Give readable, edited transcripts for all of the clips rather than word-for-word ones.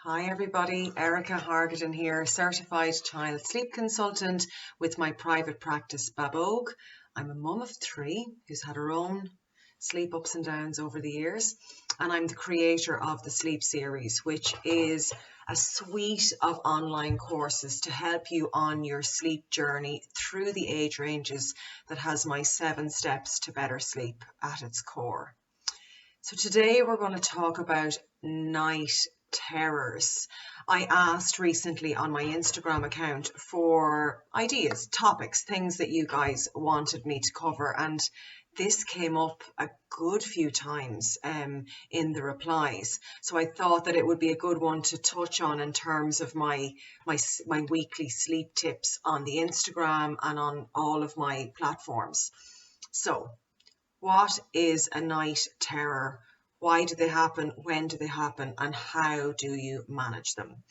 Hi everybody, Erica Hargaden here, certified child sleep consultant with my private practice Babog. I'm a mum of three who's had her own sleep ups and downs over the years, and I'm the creator of the Sleep Series, which is a suite of online courses to help you on your sleep journey through the age ranges that has my 7 steps to better sleep at its core. So today we're going to talk about night terrors. I asked recently on my Instagram account for ideas, topics, things that you guys wanted me to cover, and this came up a good few times in the replies. So I thought that it would be a good one to touch on in terms of my weekly sleep tips on the Instagram and on all of my platforms. So what is a night terror? Why do they happen? When do they happen? And how do you manage them?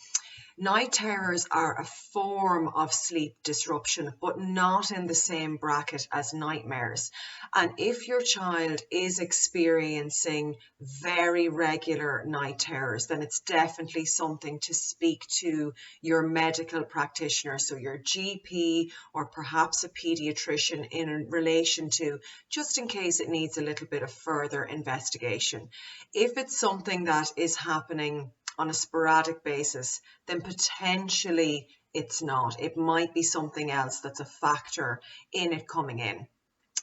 Night terrors are a form of sleep disruption, but not in the same bracket as nightmares. And if your child is experiencing very regular night terrors, then it's definitely something to speak to your medical practitioner, so your GP or perhaps a pediatrician, in relation to, just in case it needs a little bit of further investigation. If it's something that is happening on a sporadic basis, then potentially it's not. It might be something else that's a factor in it coming in.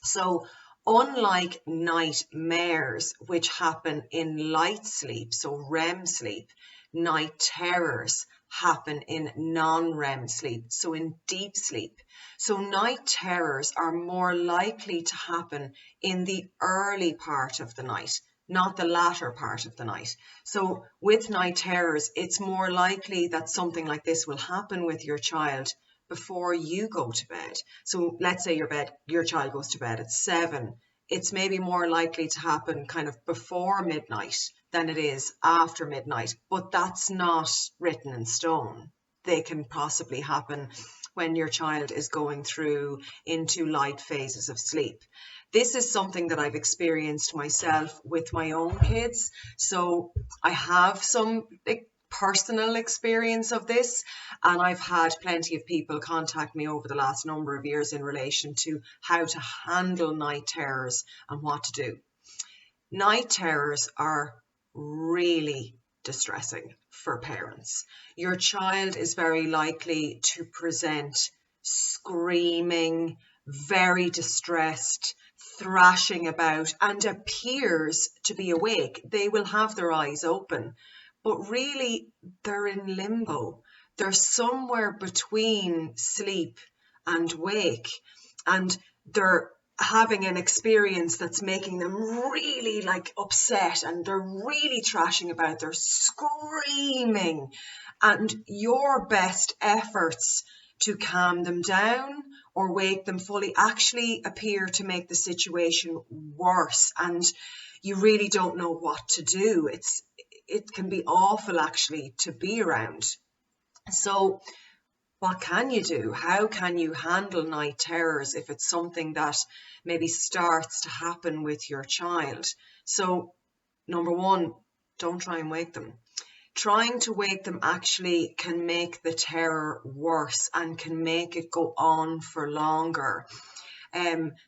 So unlike nightmares, which happen in light sleep, so REM sleep, night terrors happen in non-REM sleep, so in deep sleep. So night terrors are more likely to happen in the early part of the night, not the latter part of the night. So with night terrors, it's more likely that something like this will happen with your child before you go to bed. So let's say your child goes to bed at 7. It's maybe more likely to happen kind of before midnight than it is after midnight, but that's not written in stone. They can possibly happen when your child is going through into light phases of sleep. This is something that I've experienced myself with my own kids. So I have some personal experience of this, and I've had plenty of people contact me over the last number of years in relation to how to handle night terrors and what to do. Night terrors are really distressing for parents. Your child is very likely to present screaming, very distressed, thrashing about, and appears to be awake. They will have their eyes open, but really they're in limbo. They're somewhere between sleep and wake, and they're having an experience that's making them really upset, and they're really thrashing about, they're screaming, and your best efforts to calm them down or wake them fully actually appear to make the situation worse, and you really don't know what to do. It can be awful actually to be around. So what can you do? How can you handle night terrors if it's something that maybe starts to happen with your child? So number one, don't try and wake them. Trying to wake them actually can make the terror worse and can make it go on for longer.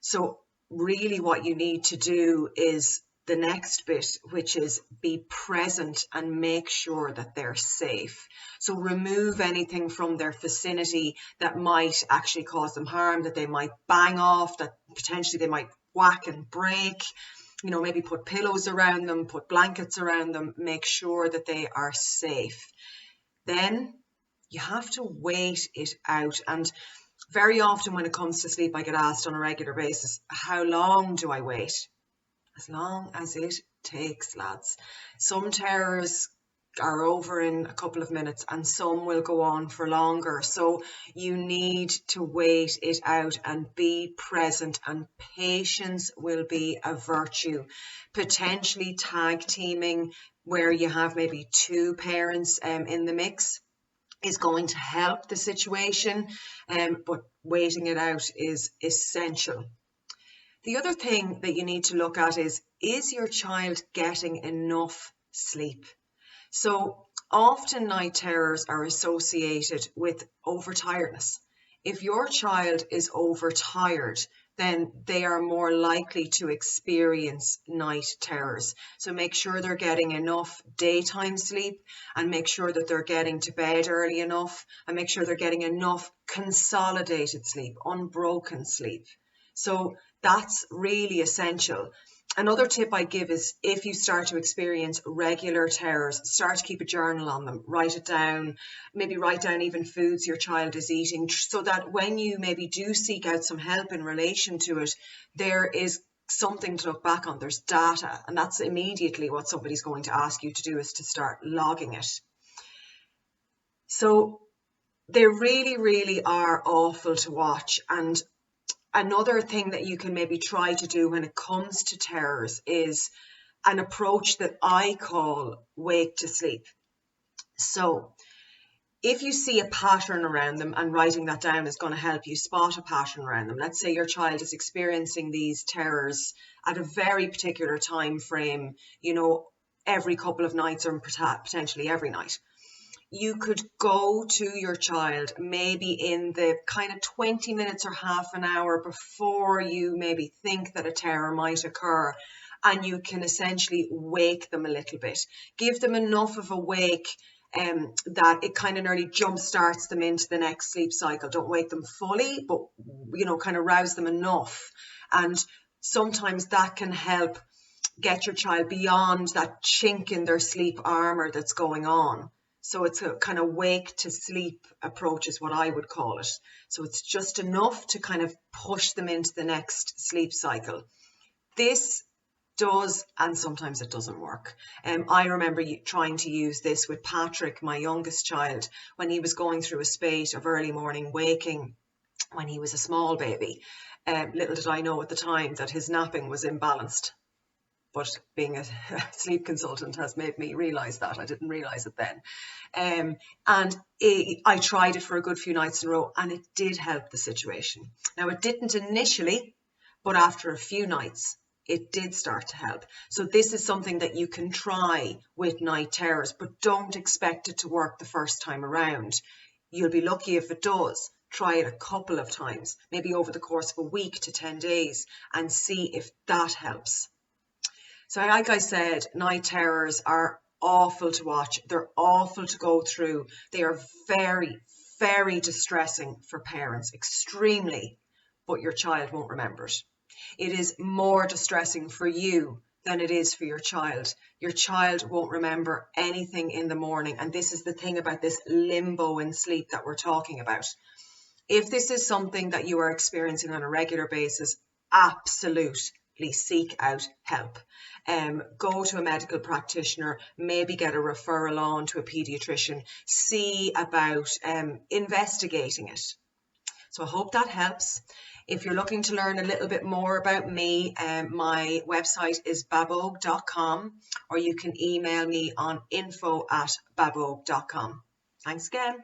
So really what you need to do is the next bit, which is be present and make sure that they're safe. So remove anything from their vicinity that might actually cause them harm, that they might bang off, that potentially they might whack and break. Maybe put pillows around them, put blankets around them, make sure that they are safe. Then you have to wait it out. And very often when it comes to sleep, I get asked on a regular basis, how long do I wait? As long as it takes, lads. Some terrors are over in a couple of minutes and some will go on for longer. So you need to wait it out and be present, and patience will be a virtue. Potentially tag teaming, where you have maybe 2 parents in the mix, is going to help the situation, but waiting it out is essential. The other thing that you need to look at is your child getting enough sleep? So Often night terrors are associated with overtiredness. If your child is overtired, then they are more likely to experience night terrors. So make sure they're getting enough daytime sleep, and make sure that they're getting to bed early enough, and make sure they're getting enough consolidated sleep, unbroken sleep. So that's really essential. Another tip I give is, if you start to experience regular terrors, start to keep a journal on them, write it down, maybe write down even foods your child is eating, so that when you maybe do seek out some help in relation to it, there is something to look back on, there's data, and that's immediately what somebody's going to ask you to do, is to start logging it. So they really, really are awful to watch. And another thing that you can maybe try to do when it comes to terrors is an approach that I call wake to sleep. So if you see a pattern around them, and writing that down is going to help you spot a pattern around them. Let's say your child is experiencing these terrors at a very particular time frame, every couple of nights, or potentially every night. You could go to your child maybe in the kind of 20 minutes or half an hour before you maybe think that a terror might occur, and you can essentially wake them a little bit. Give them enough of a wake that it kind of nearly jump starts them into the next sleep cycle. Don't wake them fully, but kind of rouse them enough. And sometimes that can help get your child beyond that chink in their sleep armor that's going on. So it's a kind of wake to sleep approach is what I would call it. So it's just enough to kind of push them into the next sleep cycle. This does, and sometimes it doesn't work. I remember trying to use this with Patrick, my youngest child, when he was going through a spate of early morning waking when he was a small baby. Little did I know at the time that his napping was imbalanced. But being a sleep consultant has made me realise that. I didn't realise it then. I tried it for a good few nights in a row, and it did help the situation. Now, it didn't initially, but after a few nights, it did start to help. So this is something that you can try with night terrors, but don't expect it to work the first time around. You'll be lucky if it does. Try it a couple of times, maybe over the course of a week to 10 days, and see if that helps. So like I said, night terrors are awful to watch. They're awful to go through. They are very, very distressing for parents, extremely, but your child won't remember it. It is more distressing for you than it is for your child. Your child won't remember anything in the morning. And this is the thing about this limbo in sleep that we're talking about. If this is something that you are experiencing on a regular basis, absolutely seek out help. Go to a medical practitioner, maybe get a referral on to a pediatrician, see about investigating it. So I hope that helps. If you're looking to learn a little bit more about me, my website is babogue.com, or you can email me on info@babogue.com. Thanks again.